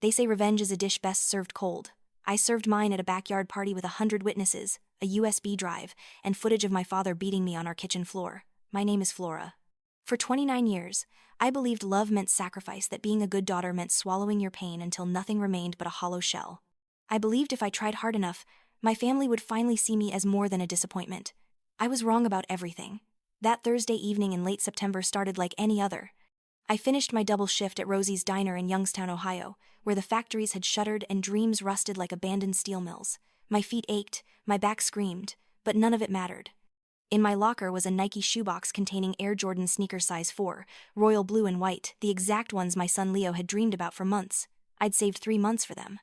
They say revenge is a dish best served cold. I served mine at a backyard party with 100 witnesses, a USB drive, and footage of my father beating me on our kitchen floor. My name is Flora. For 29 years, I believed love meant sacrifice, that being a good daughter meant swallowing your pain until nothing remained but a hollow shell. I believed if I tried hard enough, my family would finally see me as more than a disappointment. I was wrong about everything. That Thursday evening in late September started like any other. I finished my double shift at Rosie's Diner in Youngstown, Ohio, where the factories had shuttered and dreams rusted like abandoned steel mills. My feet ached, my back screamed, but none of it mattered. In my locker was a Nike shoebox containing Air Jordan sneakers size 4, royal blue and white, the exact ones my son Leo had dreamed about for months. I'd saved 3 months for them.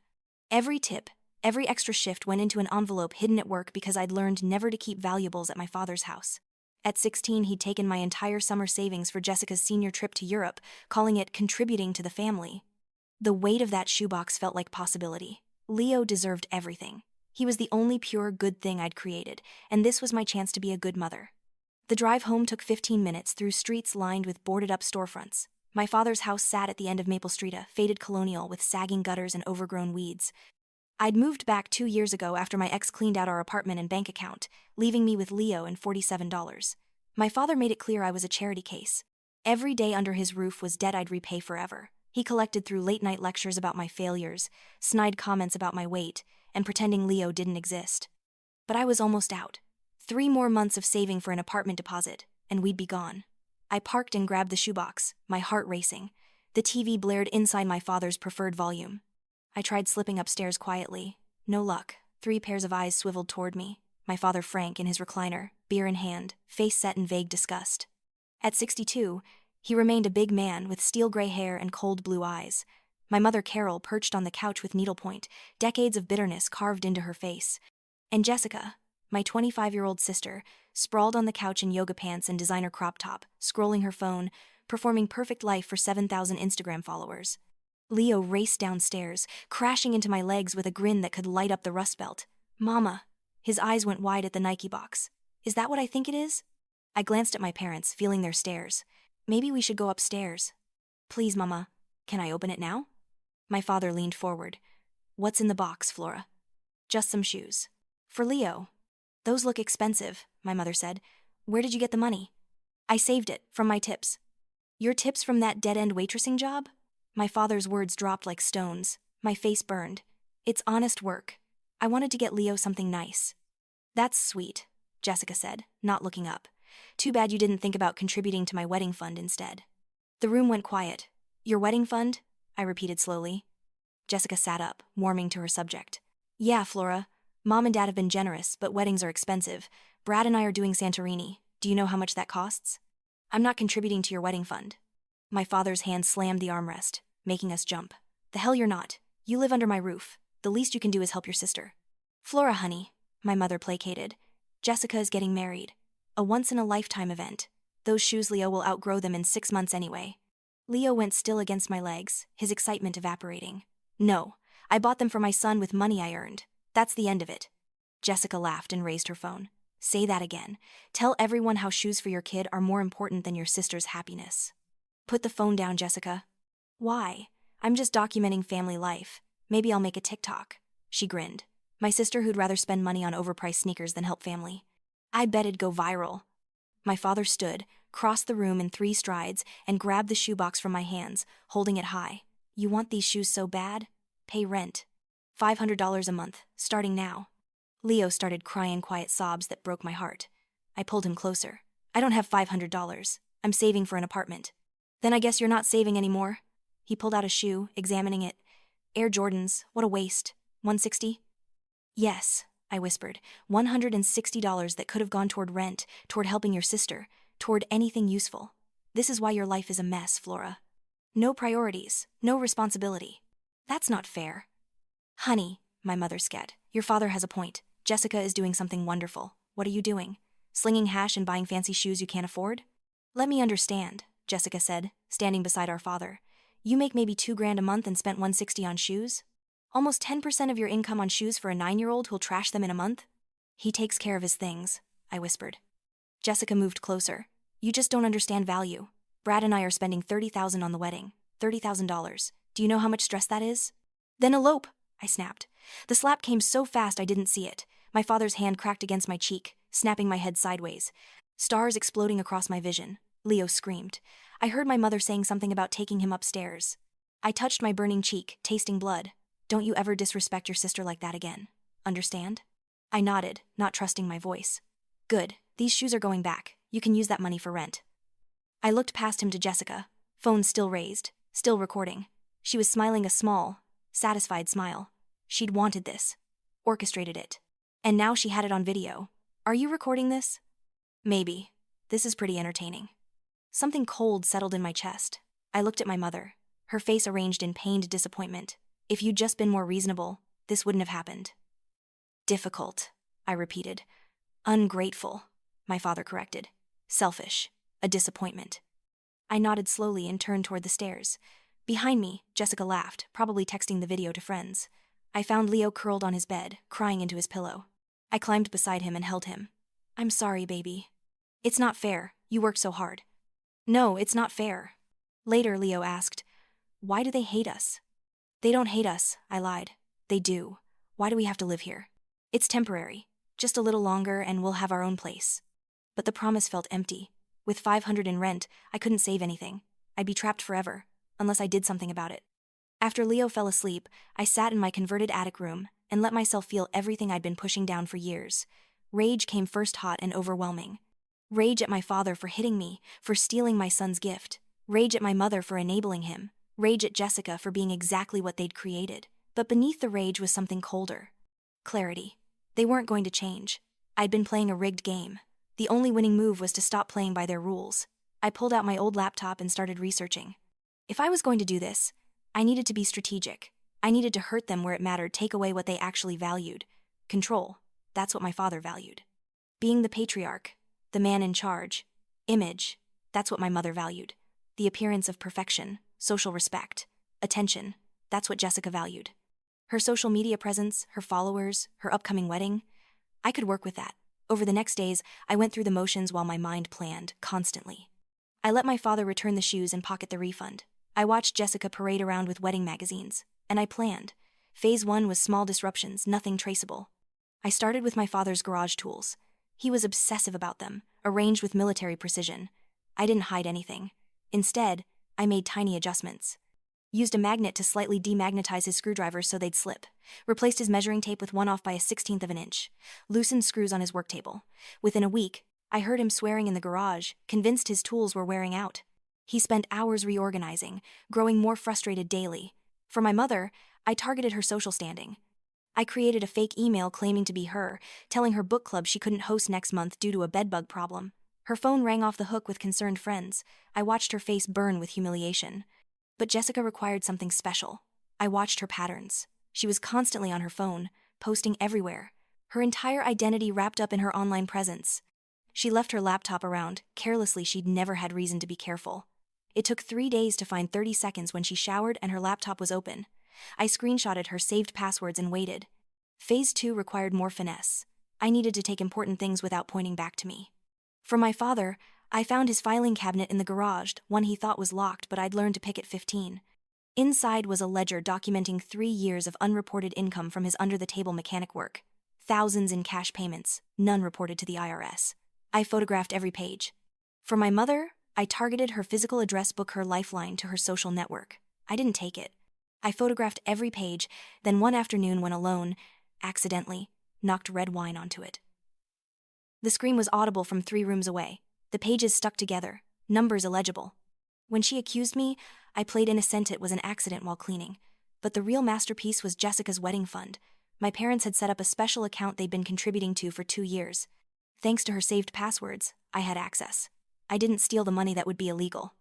Every tip, every extra shift went into an envelope hidden at work because I'd learned never to keep valuables at my father's house. At 16, he'd taken my entire summer savings for Jessica's senior trip to Europe, calling it contributing to the family. The weight of that shoebox felt like possibility. Leo deserved everything. He was the only pure good thing I'd created, and this was my chance to be a good mother. The drive home took 15 minutes through streets lined with boarded-up storefronts. My father's house sat at the end of Maple Street, a faded colonial with sagging gutters and overgrown weeds. I'd moved back 2 years ago after my ex cleaned out our apartment and bank account, leaving me with Leo and $47. My father made it clear I was a charity case. Every day under his roof was debt I'd repay forever. He collected through late-night lectures about my failures, snide comments about my weight, and pretending Leo didn't exist. But I was almost out. 3 more months of saving for an apartment deposit, and we'd be gone. I parked and grabbed the shoebox, my heart racing. The TV blared inside my father's preferred volume. I tried slipping upstairs quietly. No luck. 3 pairs of eyes swiveled toward me. My father Frank in his recliner, beer in hand, face set in vague disgust. At 62, he remained a big man with steel gray hair and cold blue eyes. My mother Carol perched on the couch with needlepoint, decades of bitterness carved into her face. And Jessica, my 25-year-old sister, sprawled on the couch in yoga pants and designer crop top, scrolling her phone, performing perfect life for 7,000 Instagram followers. Leo raced downstairs, crashing into my legs with a grin that could light up the Rust Belt. Mama. His eyes went wide at the Nike box. Is that what I think it is? I glanced at my parents, feeling their stares. Maybe we should go upstairs. Please, Mama. Can I open it now? My father leaned forward. What's in the box, Flora? Just some shoes. For Leo. Those look expensive, my mother said. Where did you get the money? I saved it, from my tips. Your tips from that dead-end waitressing job? My father's words dropped like stones. My face burned. It's honest work. I wanted to get Leo something nice. That's sweet, Jessica said, not looking up. Too bad you didn't think about contributing to my wedding fund instead. The room went quiet. Your wedding fund? I repeated slowly. Jessica sat up, warming to her subject. Yeah, Flora. Mom and Dad have been generous, but weddings are expensive. Brad and I are doing Santorini. Do you know how much that costs? I'm not contributing to your wedding fund. My father's hand slammed the armrest, making us jump. The hell you're not. You live under my roof. The least you can do is help your sister. Flora, honey, my mother placated. Jessica is getting married. A once-in-a-lifetime event. Those shoes, Leo will outgrow them in 6 months anyway. Leo went still against my legs, his excitement evaporating. No, I bought them for my son with money I earned. That's the end of it. Jessica laughed and raised her phone. Say that again. Tell everyone how shoes for your kid are more important than your sister's happiness. Put the phone down, Jessica. Why? I'm just documenting family life. Maybe I'll make a TikTok. She grinned. My sister who'd rather spend money on overpriced sneakers than help family. I bet it'd go viral. My father stood, crossed the room in 3 strides, and grabbed the shoebox from my hands, holding it high. You want these shoes so bad? Pay rent. $500 a month, starting now. Leo started crying quiet sobs that broke my heart. I pulled him closer. I don't have $500. I'm saving for an apartment. Then I guess you're not saving anymore. He pulled out a shoe, examining it. Air Jordans, what a waste. $160? Yes, I whispered. $160 that could have gone toward rent, toward helping your sister, toward anything useful. This is why your life is a mess, Flora. No priorities, no responsibility. That's not fair. Honey, my mother scat, your father has a point. Jessica is doing something wonderful. What are you doing? Slinging hash and buying fancy shoes you can't afford? Let me understand, Jessica said, standing beside our father. You make maybe $2,000 a month and spent $160 on shoes? Almost 10% of your income on shoes for a 9-year-old who'll trash them in a month? He takes care of his things, I whispered. Jessica moved closer. You just don't understand value. Brad and I are spending $30,000 on the wedding. $30,000. Do you know how much stress that is? Then elope, I snapped. The slap came so fast I didn't see it. My father's hand cracked against my cheek, snapping my head sideways. Stars exploding across my vision. Leo screamed. I heard my mother saying something about taking him upstairs. I touched my burning cheek, tasting blood. Don't you ever disrespect your sister like that again. Understand? I nodded, not trusting my voice. Good, these shoes are going back. You can use that money for rent. I looked past him to Jessica, phone still raised, still recording. She was smiling a small, satisfied smile. She'd wanted this, orchestrated it. And now she had it on video. Are you recording this? Maybe. This is pretty entertaining. Something cold settled in my chest. I looked at my mother, her face arranged in pained disappointment. If you'd just been more reasonable, this wouldn't have happened. Difficult, I repeated. Ungrateful, my father corrected. Selfish, a disappointment. I nodded slowly and turned toward the stairs. Behind me, Jessica laughed, probably texting the video to friends. I found Leo curled on his bed, crying into his pillow. I climbed beside him and held him. I'm sorry, baby. It's not fair, you worked so hard. No, it's not fair. Later, Leo asked, why do they hate us? They don't hate us, I lied. They do. Why do we have to live here? It's temporary. Just a little longer and we'll have our own place. But the promise felt empty. With $500 in rent, I couldn't save anything. I'd be trapped forever, unless I did something about it. After Leo fell asleep, I sat in my converted attic room and let myself feel everything I'd been pushing down for years. Rage came first, hot and overwhelming. Rage at my father for hitting me, for stealing my son's gift. Rage at my mother for enabling him. Rage at Jessica for being exactly what they'd created. But beneath the rage was something colder. Clarity. They weren't going to change. I'd been playing a rigged game. The only winning move was to stop playing by their rules. I pulled out my old laptop and started researching. If I was going to do this, I needed to be strategic. I needed to hurt them where it mattered, take away what they actually valued. Control. That's what my father valued. Being the patriarch, the man in charge. Image. That's what my mother valued. The appearance of perfection, social respect, attention. That's what Jessica valued. Her social media presence, her followers, her upcoming wedding. I could work with that. Over the next days, I went through the motions while my mind planned, constantly. I let my father return the shoes and pocket the refund. I watched Jessica parade around with wedding magazines, and I planned. Phase 1 was small disruptions, nothing traceable. I started with my father's garage tools. He was obsessive about them, arranged with military precision. I didn't hide anything. Instead, I made tiny adjustments. Used a magnet to slightly demagnetize his screwdrivers so they'd slip. Replaced his measuring tape with one off by 1/16 of an inch. Loosened screws on his work table. Within a week, I heard him swearing in the garage, convinced his tools were wearing out. He spent hours reorganizing, growing more frustrated daily. For my mother, I targeted her social standing. I created a fake email claiming to be her, telling her book club she couldn't host next month due to a bedbug problem. Her phone rang off the hook with concerned friends. I watched her face burn with humiliation. But Jessica required something special. I watched her patterns. She was constantly on her phone, posting everywhere. Her entire identity wrapped up in her online presence. She left her laptop around, carelessly. She'd never had reason to be careful. It took 3 days to find 30 seconds when she showered and her laptop was open. I screenshotted her saved passwords and waited. Phase 2 required more finesse. I needed to take important things without pointing back to me. For my father, I found his filing cabinet in the garage, one he thought was locked, but I'd learned to pick at 15. Inside was a ledger documenting 3 years of unreported income from his under-the-table mechanic work. Thousands in cash payments, none reported to the IRS. I photographed every page. For my mother, I targeted her physical address book, her lifeline to her social network. I didn't take it. I photographed every page, then one afternoon when alone, accidentally, knocked red wine onto it. The scream was audible from 3 rooms away. The pages stuck together, numbers illegible. When she accused me, I played innocent. It was an accident while cleaning. But the real masterpiece was Jessica's wedding fund. My parents had set up a special account they'd been contributing to for 2 years. Thanks to her saved passwords, I had access. I didn't steal the money that would be illegal.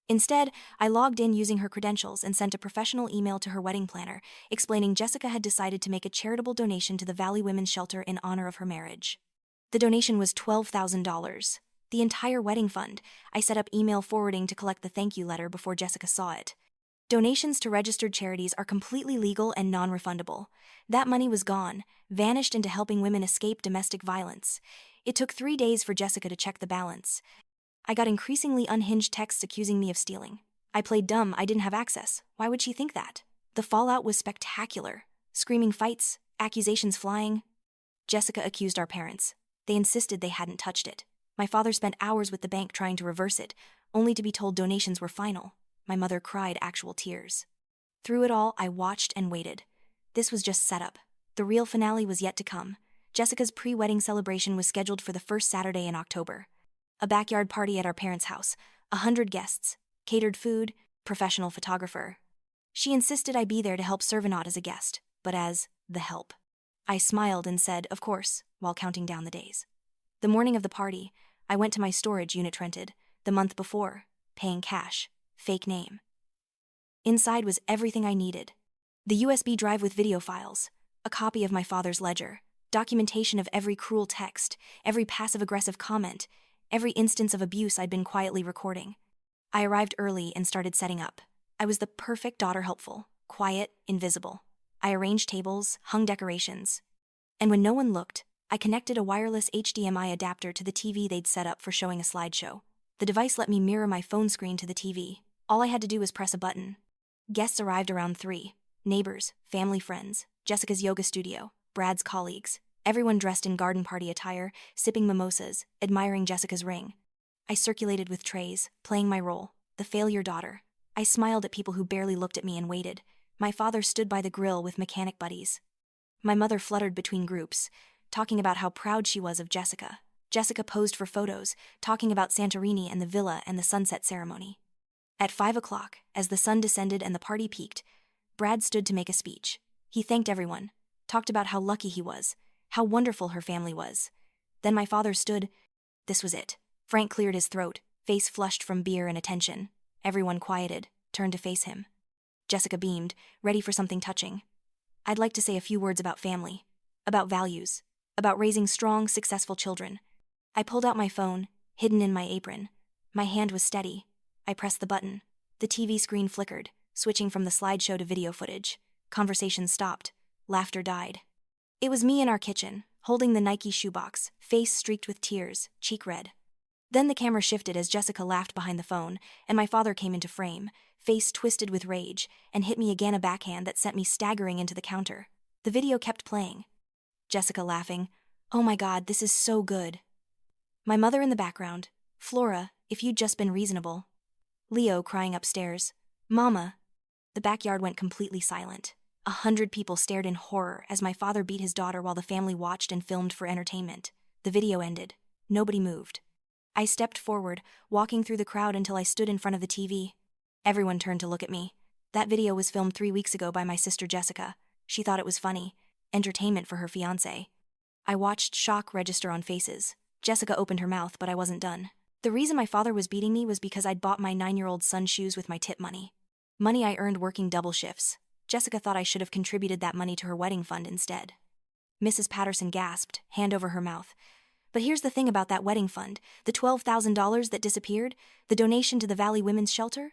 Instead, I logged in using her credentials and sent a professional email to her wedding planner, explaining Jessica had decided to make a charitable donation to the Valley Women's Shelter in honor of her marriage. The donation was $12,000. The entire wedding fund. I set up email forwarding to collect the thank you letter before Jessica saw it. Donations to registered charities are completely legal and non-refundable. That money was gone, vanished into helping women escape domestic violence. It took 3 days for Jessica to check the balance. I got increasingly unhinged texts accusing me of stealing. I played dumb. I didn't have access. Why would she think that? The fallout was spectacular. Screaming fights, accusations flying. Jessica accused our parents. They insisted they hadn't touched it. My father spent hours with the bank trying to reverse it, only to be told donations were final. My mother cried actual tears. Through it all, I watched and waited. This was just setup. The real finale was yet to come. Jessica's pre-wedding celebration was scheduled for the first Saturday in October. A backyard party at our parents' house, 100 guests, catered food, professional photographer. She insisted I be there to help serve, not as a guest, but as the help. I smiled and said, of course, while counting down the days. The morning of the party, I went to my storage unit rented, the month before, paying cash, fake name. Inside was everything I needed. The USB drive with video files, a copy of my father's ledger, documentation of every cruel text, every passive-aggressive comment, every instance of abuse I'd been quietly recording. I arrived early and started setting up. I was the perfect daughter, helpful, quiet, invisible. I arranged tables, hung decorations. And when no one looked, I connected a wireless HDMI adapter to the TV they'd set up for showing a slideshow. The device let me mirror my phone screen to the TV. All I had to do was press a button. Guests arrived around 3. Neighbors, family friends, Jessica's yoga studio, Brad's colleagues, everyone dressed in garden party attire, sipping mimosas, admiring Jessica's ring. I circulated with trays, playing my role, the failure daughter. I smiled at people who barely looked at me and waited. My father stood by the grill with mechanic buddies. My mother fluttered between groups, talking about how proud she was of Jessica. Jessica posed for photos, talking about Santorini and the villa and the sunset ceremony. At 5 o'clock, as the sun descended and the party peaked, Brad stood to make a speech. He thanked everyone, talked about how lucky he was, how wonderful her family was. Then my father stood. This was it. Frank cleared his throat, face flushed from beer and attention. Everyone quieted, turned to face him. Jessica beamed, ready for something touching. I'd like to say a few words about family, about values, about raising strong, successful children. I pulled out my phone, hidden in my apron. My hand was steady. I pressed the button. The TV screen flickered, switching from the slideshow to video footage. Conversation stopped. Laughter died. It was me in our kitchen, holding the Nike shoebox, face streaked with tears, cheek red. Then the camera shifted as Jessica laughed behind the phone, and my father came into frame, face twisted with rage, and hit me again, a backhand that sent me staggering into the counter. The video kept playing. Jessica laughing, "Oh my God, this is so good." My mother in the background, "Flora, if you'd just been reasonable." Leo crying upstairs, "Mama." The backyard went completely silent. 100 people stared in horror as my father beat his daughter while the family watched and filmed for entertainment. The video ended. Nobody moved. I stepped forward, walking through the crowd until I stood in front of the TV. Everyone turned to look at me. That video was filmed 3 weeks ago by my sister Jessica. She thought it was funny. Entertainment for her fiancé. I watched shock register on faces. Jessica opened her mouth, but I wasn't done. The reason my father was beating me was because I'd bought my 9-year-old son shoes with my tip money. Money I earned working double shifts. Jessica thought I should have contributed that money to her wedding fund instead. Mrs. Patterson gasped, hand over her mouth. But here's the thing about that wedding fund, the $12,000 that disappeared, the donation to the Valley Women's Shelter?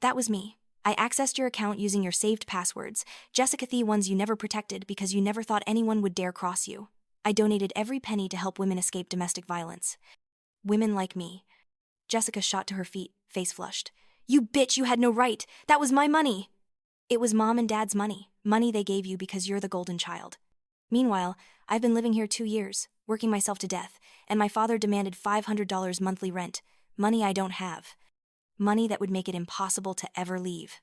That was me. I accessed your account using your saved passwords, Jessica, the ones you never protected because you never thought anyone would dare cross you. I donated every penny to help women escape domestic violence. Women like me. Jessica shot to her feet, face flushed. "You bitch, you had no right. That was my money." "It was Mom and Dad's money. Money they gave you because you're the golden child. Meanwhile, I've been living here 2 years, working myself to death, and my father demanded $500 monthly rent. Money I don't have. Money that would make it impossible to ever leave."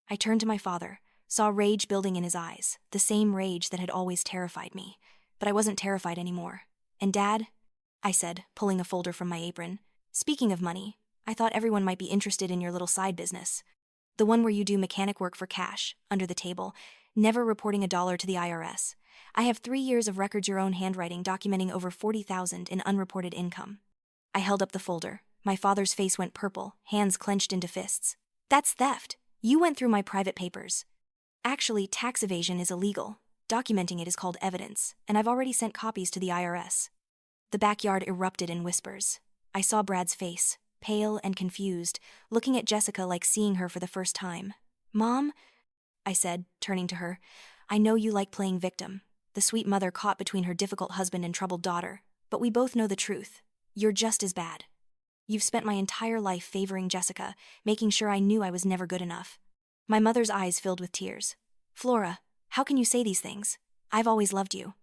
I turned to my father, saw rage building in his eyes, the same rage that had always terrified me. But I wasn't terrified anymore. "And Dad?" I said, pulling a folder from my apron. "Speaking of money, I thought everyone might be interested in your little side business. The one where you do mechanic work for cash, under the table, never reporting a dollar to the IRS. I have 3 years of records, your own handwriting, documenting over $40,000 in unreported income." I held up the folder. My father's face went purple, hands clenched into fists. "That's theft. You went through my private papers. Actually, tax evasion is illegal. Documenting it is called evidence, and I've already sent copies to the IRS." The backyard erupted in whispers. I saw Brad's face, pale and confused, looking at Jessica like seeing her for the first time. "Mom," I said, turning to her, "I know you like playing victim, the sweet mother caught between her difficult husband and troubled daughter, but we both know the truth. You're just as bad. You've spent my entire life favoring Jessica, making sure I knew I was never good enough. My mother's eyes filled with tears. Flora, how can you say these things? I've always loved you.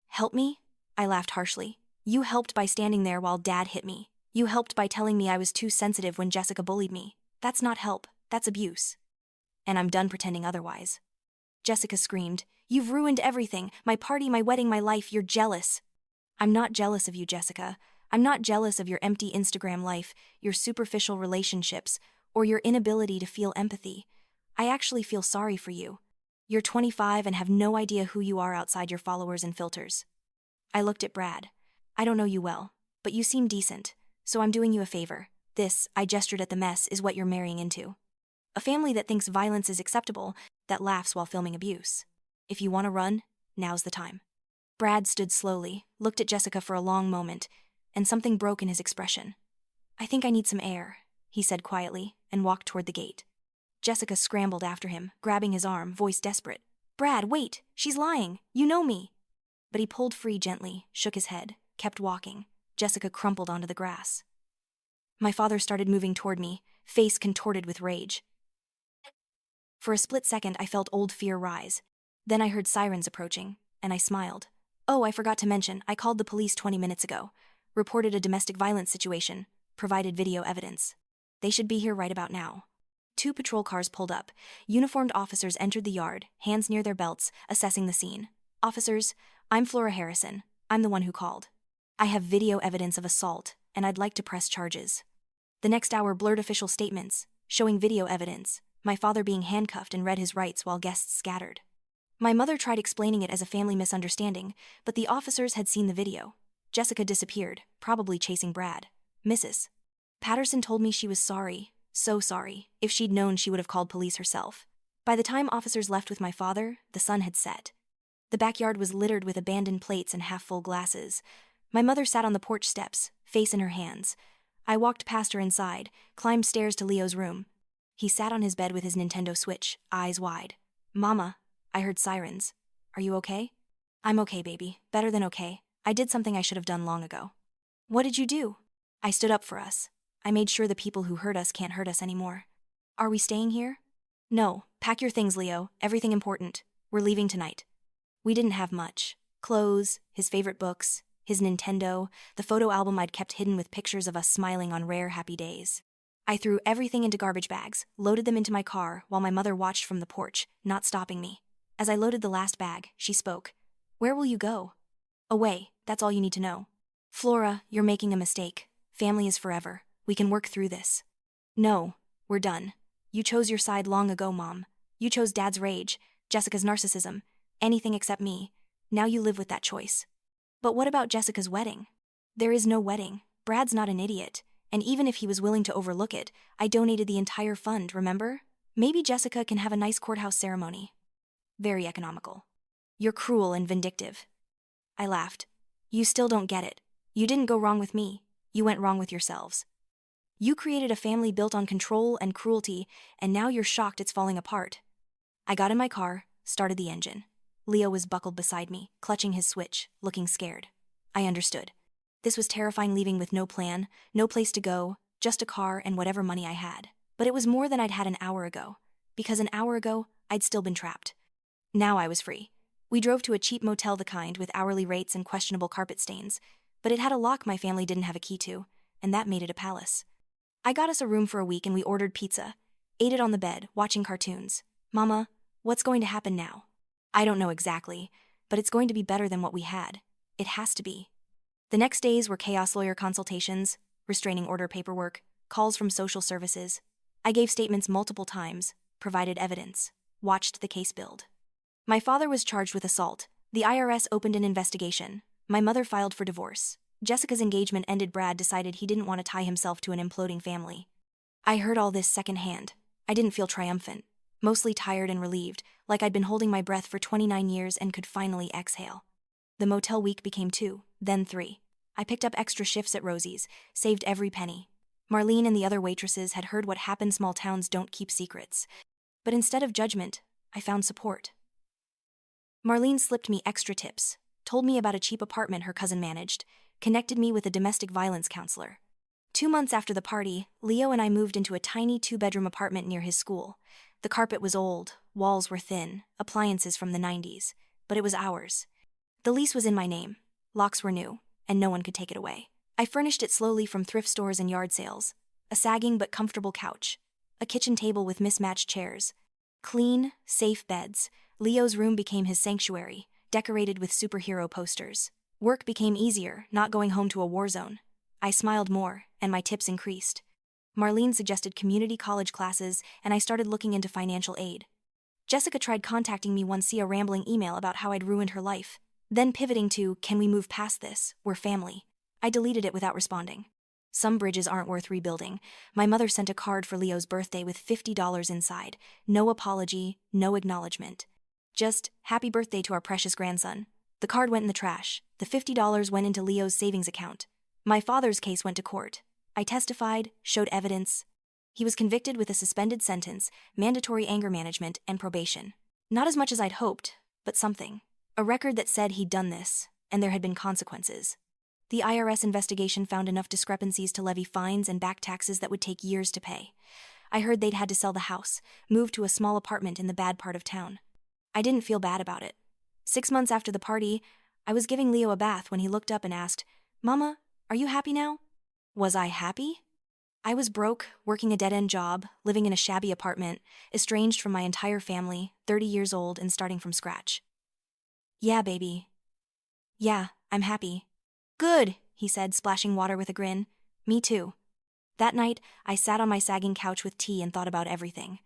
Help me? I laughed harshly. You helped by standing there while Dad hit me. You helped by telling me I was too sensitive when Jessica bullied me. That's not help, that's abuse. And I'm done pretending otherwise. Jessica screamed, You've ruined everything, my party, my wedding, my life, you're jealous. I'm not jealous of you, Jessica. I'm not jealous of your empty Instagram life, your superficial relationships, or your inability to feel empathy. I actually feel sorry for you. You're 25 and have no idea who you are outside your followers and filters. I looked at Brad. I don't know you well, but you seem decent, so I'm doing you a favor. This, I gestured at the mess, is what you're marrying into. A family that thinks violence is acceptable, that laughs while filming abuse. If you want to run, now's the time. Brad stood slowly, looked at Jessica for a long moment, and something broke in his expression. I think I need some air, he said quietly, and walked toward the gate. Jessica scrambled after him, grabbing his arm, voice desperate. Brad, wait, she's lying, you know me. But he pulled free gently, shook his head, kept walking. Jessica crumpled onto the grass. My father started moving toward me, face contorted with rage. For a split second, I felt old fear rise. Then I heard sirens approaching, and I smiled. Oh, I forgot to mention, I called the police 20 minutes ago, reported a domestic violence situation, provided video evidence. They should be here right about now. 2 patrol cars pulled up. Uniformed officers entered the yard, hands near their belts, assessing the scene. Officers, I'm Flora Harrison. I'm the one who called. I have video evidence of assault, and I'd like to press charges. The next hour blurred official statements, showing video evidence, my father being handcuffed and read his rights while guests scattered. My mother tried explaining it as a family misunderstanding, but the officers had seen the video. Jessica disappeared, probably chasing Brad. Mrs. Patterson told me she was sorry, so sorry. If she'd known, she would have called police herself. By the time officers left with my father, the sun had set. The backyard was littered with abandoned plates and half-full glasses. My mother sat on the porch steps, face in her hands. I walked past her inside, climbed stairs to Leo's room. He sat on his bed with his Nintendo Switch, eyes wide. Mama, I heard sirens. Are you okay? I'm okay, baby. Better than okay. I did something I should have done long ago. What did you do? I stood up for us. I made sure the people who hurt us can't hurt us anymore. Are we staying here? No. Pack your things, Leo. Everything important. We're leaving tonight. We didn't have much. Clothes, his favorite books, his Nintendo, the photo album I'd kept hidden with pictures of us smiling on rare happy days. I threw everything into garbage bags, loaded them into my car while my mother watched from the porch, not stopping me. As I loaded the last bag, she spoke. Where will you go? Away, that's all you need to know. Flora, you're making a mistake. Family is forever. We can work through this. No, we're done. You chose your side long ago, Mom. You chose Dad's rage, Jessica's narcissism, anything except me. Now you live with that choice. But what about Jessica's wedding? There is no wedding. Brad's not an idiot. And even if he was willing to overlook it, I donated the entire fund, remember? Maybe Jessica can have a nice courthouse ceremony. Very economical. You're cruel and vindictive. I laughed. You still don't get it. You didn't go wrong with me. You went wrong with yourselves. You created a family built on control and cruelty, and now you're shocked it's falling apart. I got in my car, started the engine. Leo was buckled beside me, clutching his Switch, looking scared. I understood. This was terrifying, leaving with no plan, no place to go, just a car and whatever money I had. But it was more than I'd had an hour ago, because an hour ago, I'd still been trapped. Now I was free. We drove to a cheap motel, the kind with hourly rates and questionable carpet stains, but it had a lock my family didn't have a key to, and that made it a palace. I got us a room for a week and we ordered pizza, ate it on the bed, watching cartoons. Mama, what's going to happen now? I don't know exactly, but it's going to be better than what we had. It has to be. The next days were chaos: lawyer consultations, restraining order paperwork, calls from social services. I gave statements multiple times, provided evidence, watched the case build. My father was charged with assault. The IRS opened an investigation. My mother filed for divorce. Jessica's engagement ended. Brad decided he didn't want to tie himself to an imploding family. I heard all this secondhand. I didn't feel triumphant, mostly tired and relieved, like I'd been holding my breath for 29 years and could finally exhale. The motel week became 2, then 3. I picked up extra shifts at Rosie's, saved every penny. Marlene and the other waitresses had heard what happened. Small towns don't keep secrets. But instead of judgment, I found support. Marlene slipped me extra tips, told me about a cheap apartment her cousin managed, connected me with a domestic violence counselor. 2 months after the party, Leo and I moved into a tiny 2-bedroom apartment near his school. The carpet was old, walls were thin, appliances from the 90s, but it was ours. The lease was in my name, locks were new, and no one could take it away. I furnished it slowly from thrift stores and yard sales. A sagging but comfortable couch, a kitchen table with mismatched chairs, clean, safe beds. Leo's room became his sanctuary, decorated with superhero posters. Work became easier, not going home to a war zone. I smiled more, and my tips increased. Marlene suggested community college classes, and I started looking into financial aid. Jessica tried contacting me once via a rambling email about how I'd ruined her life, then pivoting to, "Can we move past this? We're family." I deleted it without responding. Some bridges aren't worth rebuilding. My mother sent a card for Leo's birthday with $50 inside. No apology, no acknowledgement. Just, "Happy birthday to our precious grandson." The card went in the trash. The $50 went into Leo's savings account. My father's case went to court. I testified, showed evidence. He was convicted with a suspended sentence, mandatory anger management, and probation. Not as much as I'd hoped, but something. A record that said he'd done this, and there had been consequences. The IRS investigation found enough discrepancies to levy fines and back taxes that would take years to pay. I heard they'd had to sell the house, move to a small apartment in the bad part of town. I didn't feel bad about it. 6 months after the party, I was giving Leo a bath when he looked up and asked, "Mama, are you happy now?" Was I happy? I was broke, working a dead-end job, living in a shabby apartment, estranged from my entire family, 30 years old and starting from scratch. "Yeah, baby. Yeah, I'm happy." "Good," he said, splashing water with a grin. "Me too." That night, I sat on my sagging couch with tea and thought about everything.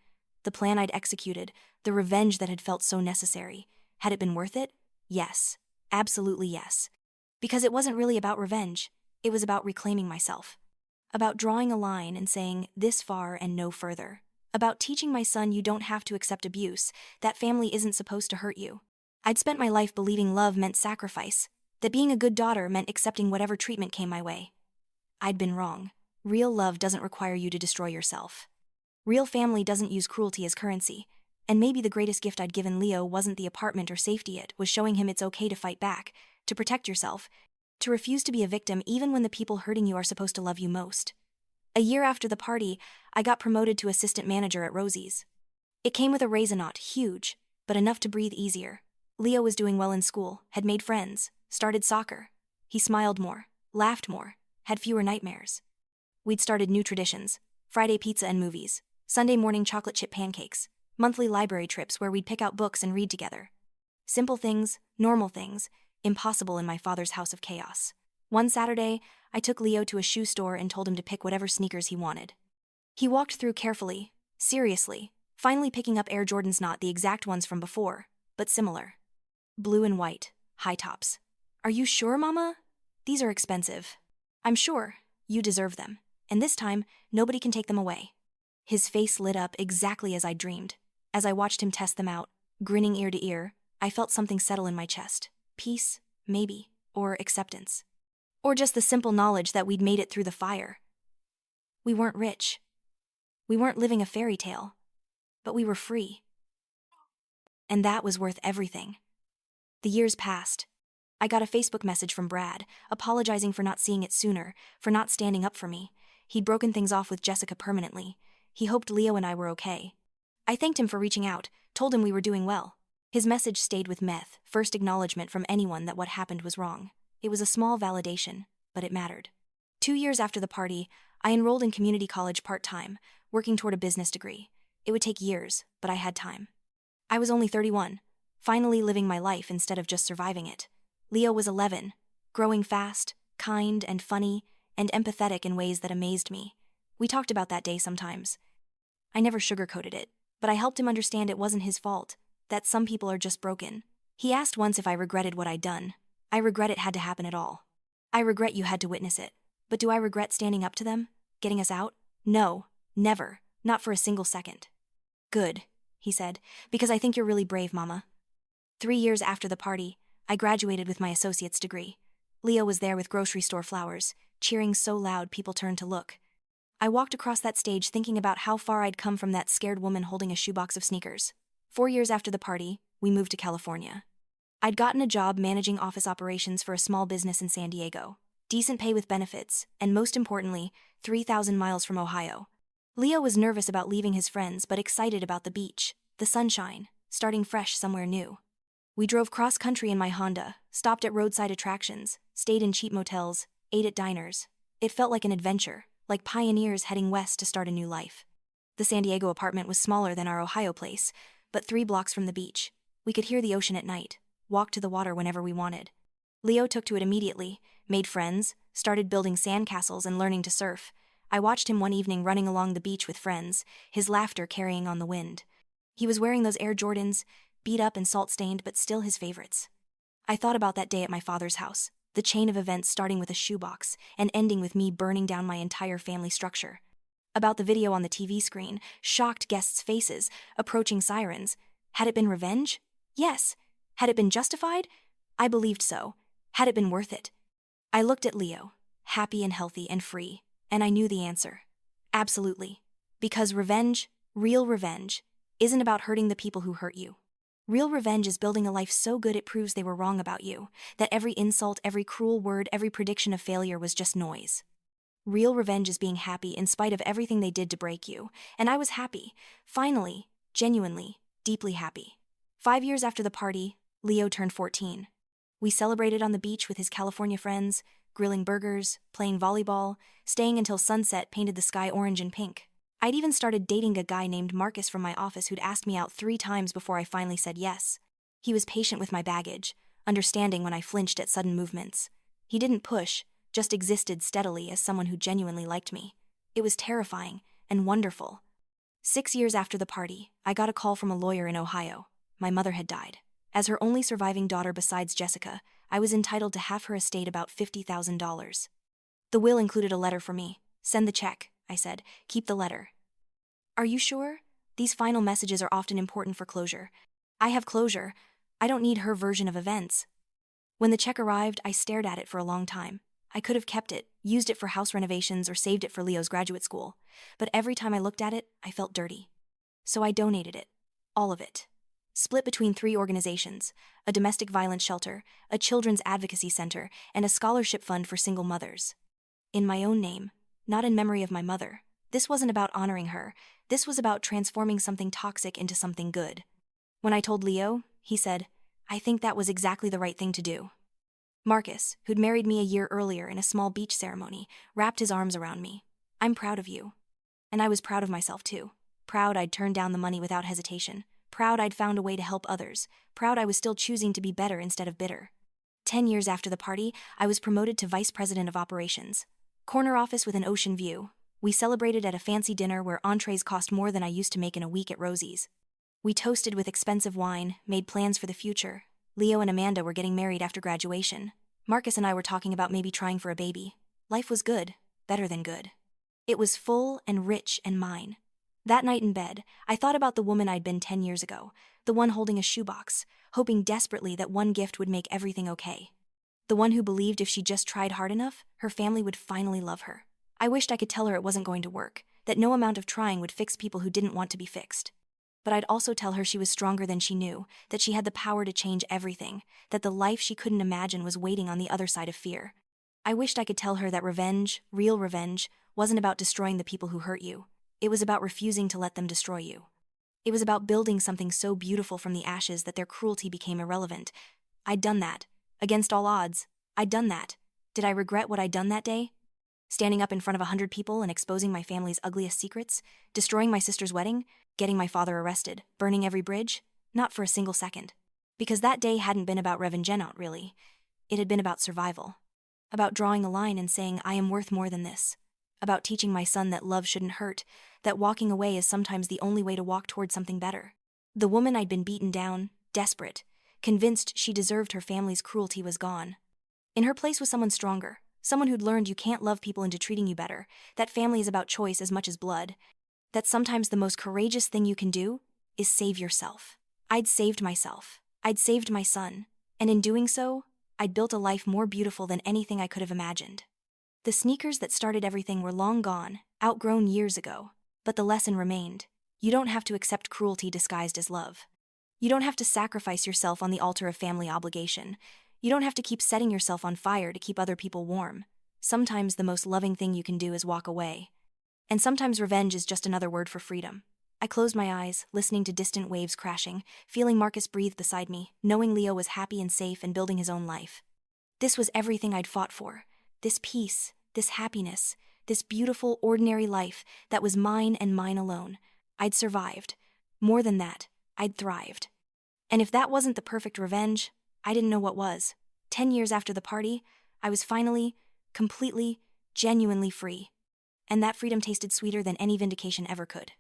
The plan I'd executed, the revenge that had felt so necessary. Had it been worth it? Yes. Absolutely yes. Because it wasn't really about revenge. It was about reclaiming myself. About drawing a line and saying, "This far and no further." About teaching my son you don't have to accept abuse, that family isn't supposed to hurt you. I'd spent my life believing love meant sacrifice, that being a good daughter meant accepting whatever treatment came my way. I'd been wrong. Real love doesn't require you to destroy yourself. Real family doesn't use cruelty as currency. And maybe the greatest gift I'd given Leo wasn't the apartment or safety, it was showing him it's okay to fight back, to protect yourself, to refuse to be a victim even when the people hurting you are supposed to love you most. A year after the party, I got promoted to assistant manager at Rosie's. It came with a raise, not huge, but enough to breathe easier. Leo was doing well in school, had made friends, started soccer. He smiled more, laughed more, had fewer nightmares. We'd started new traditions: Friday pizza and movies, Sunday morning chocolate chip pancakes, monthly library trips where we'd pick out books and read together. Simple things, normal things, impossible in my father's house of chaos. One Saturday, I took Leo to a shoe store and told him to pick whatever sneakers he wanted. He walked through carefully, seriously, finally picking up Air Jordans, not the exact ones from before, but similar. Blue and white, high tops. "Are you sure, Mama? These are expensive." "I'm sure. You deserve them. And this time, nobody can take them away." His face lit up exactly as I dreamed. As I watched him test them out, grinning ear to ear, I felt something settle in my chest. Peace, maybe, or acceptance. Or just the simple knowledge that we'd made it through the fire. We weren't rich. We weren't living a fairy tale. But we were free. And that was worth everything. The years passed. I got a Facebook message from Brad, apologizing for not seeing it sooner, for not standing up for me. He'd broken things off with Jessica permanently. He hoped Leo and I were okay. I thanked him for reaching out, told him we were doing well. His message stayed with Meth, first acknowledgement from anyone that what happened was wrong. It was a small validation, but it mattered. 2 years after the party, I enrolled in community college part-time, working toward a business degree. It would take years, but I had time. I was only 31, finally living my life instead of just surviving it. Leo was 11, growing fast, kind and funny, and empathetic in ways that amazed me. We talked about that day sometimes. I never sugarcoated it, but I helped him understand it wasn't his fault, that some people are just broken. He asked once if I regretted what I'd done. I regret it had to happen at all. I regret you had to witness it. But do I regret standing up to them? Getting us out? No, never, not for a single second. "Good," he said, "because I think you're really brave, Mama." 3 years after the party, I graduated with my associate's degree. Leo was there with grocery store flowers, cheering so loud people turned to look. I walked across that stage thinking about how far I'd come from that scared woman holding a shoebox of sneakers. 4 years after the party, we moved to California. I'd gotten a job managing office operations for a small business in San Diego. decent pay with benefits, and most importantly, 3,000 miles from Ohio. Leo was nervous about leaving his friends but excited about the beach, the sunshine, starting fresh somewhere new. We drove cross-country in my Honda, stopped at roadside attractions, stayed in cheap motels, ate at diners. It felt like an adventure, like pioneers heading west to start a new life. The San Diego apartment was smaller than our Ohio place, but 3 blocks from the beach. We could hear the ocean at night, walk to the water whenever we wanted. Leo took to it immediately, made friends, started building sandcastles and learning to surf. I watched him one evening running along the beach with friends, his laughter carrying on the wind. He was wearing those Air Jordans, beat up and salt-stained but still his favorites. I thought about that day at my father's house, the chain of events starting with a shoebox and ending with me burning down my entire family structure. About the video on the TV screen, shocked guests' faces, approaching sirens. Had it been revenge? Yes. Had it been justified? I believed so. Had it been worth it? I looked at Leo, happy and healthy and free, and I knew the answer. Absolutely. Because revenge, real revenge, isn't about hurting the people who hurt you. Real revenge is building a life so good it proves they were wrong about you, that every insult, every cruel word, every prediction of failure was just noise. Real revenge is being happy in spite of everything they did to break you, and I was happy, finally, genuinely, deeply happy. 5 years after the party, Leo turned 14. We celebrated on the beach with his California friends, grilling burgers, playing volleyball, staying until sunset painted the sky orange and pink. I'd even started dating a guy named Marcus from my office who'd asked me out 3 times before I finally said yes. He was patient with my baggage, understanding when I flinched at sudden movements. He didn't push, just existed steadily as someone who genuinely liked me. It was terrifying and wonderful. 6 years after the party, I got a call from a lawyer in Ohio. My mother had died. As her only surviving daughter besides Jessica, I was entitled to half her estate, about $50,000. The will included a letter for me. Send the check, I said. Keep the letter. Are you sure? These final messages are often important for closure. I have closure. I don't need her version of events. When the check arrived, I stared at it for a long time. I could have kept it, used it for house renovations, or saved it for Leo's graduate school. But every time I looked at it, I felt dirty. So I donated it. All of it. Split between 3 organizations: a domestic violence shelter, a children's advocacy center, and a scholarship fund for single mothers. In my own name, not in memory of my mother. This wasn't about honoring her. This was about transforming something toxic into something good. When I told Leo, he said, "I think that was exactly the right thing to do." Marcus, who'd married me a year earlier in a small beach ceremony, wrapped his arms around me. "I'm proud of you." And I was proud of myself too. Proud I'd turned down the money without hesitation. Proud I'd found a way to help others. Proud I was still choosing to be better instead of bitter. 10 years after the party, I was promoted to vice president of operations. Corner office with an ocean view. We celebrated at a fancy dinner where entrees cost more than I used to make in a week at Rosie's. We toasted with expensive wine, made plans for the future. Leo and Amanda were getting married after graduation. Marcus and I were talking about maybe trying for a baby. Life was good, better than good. It was full and rich and mine. That night in bed, I thought about the woman I'd been 10 years ago, the one holding a shoebox, hoping desperately that one gift would make everything okay. The one who believed if she just tried hard enough, her family would finally love her. I wished I could tell her it wasn't going to work, that no amount of trying would fix people who didn't want to be fixed. But I'd also tell her she was stronger than she knew, that she had the power to change everything, that the life she couldn't imagine was waiting on the other side of fear. I wished I could tell her that revenge, real revenge, wasn't about destroying the people who hurt you. It was about refusing to let them destroy you. It was about building something so beautiful from the ashes that their cruelty became irrelevant. I'd done that. Against all odds, I'd done that. Did I regret what I'd done that day? Standing up in front of 100 people and exposing my family's ugliest secrets? Destroying my sister's wedding? Getting my father arrested? Burning every bridge? Not for a single second. Because that day hadn't been about revengeance, really. It had been about survival. About drawing a line and saying, I am worth more than this. About teaching my son that love shouldn't hurt, that walking away is sometimes the only way to walk toward something better. The woman I'd been beaten down, desperate, convinced she deserved her family's cruelty, was gone. In her place was someone stronger, someone who'd learned you can't love people into treating you better, that family is about choice as much as blood, that sometimes the most courageous thing you can do is save yourself. I'd saved myself. I'd saved my son. And in doing so, I'd built a life more beautiful than anything I could have imagined. The sneakers that started everything were long gone, outgrown years ago. But the lesson remained. You don't have to accept cruelty disguised as love. You don't have to sacrifice yourself on the altar of family obligation. You don't have to keep setting yourself on fire to keep other people warm. Sometimes the most loving thing you can do is walk away. And sometimes revenge is just another word for freedom. I closed my eyes, listening to distant waves crashing, feeling Marcus breathe beside me, knowing Leo was happy and safe and building his own life. This was everything I'd fought for. This peace, this happiness, this beautiful, ordinary life that was mine and mine alone. I'd survived. More than that, I'd thrived. And if that wasn't the perfect revenge, I didn't know what was. 10 years after the party, I was finally, completely, genuinely free. And that freedom tasted sweeter than any vindication ever could.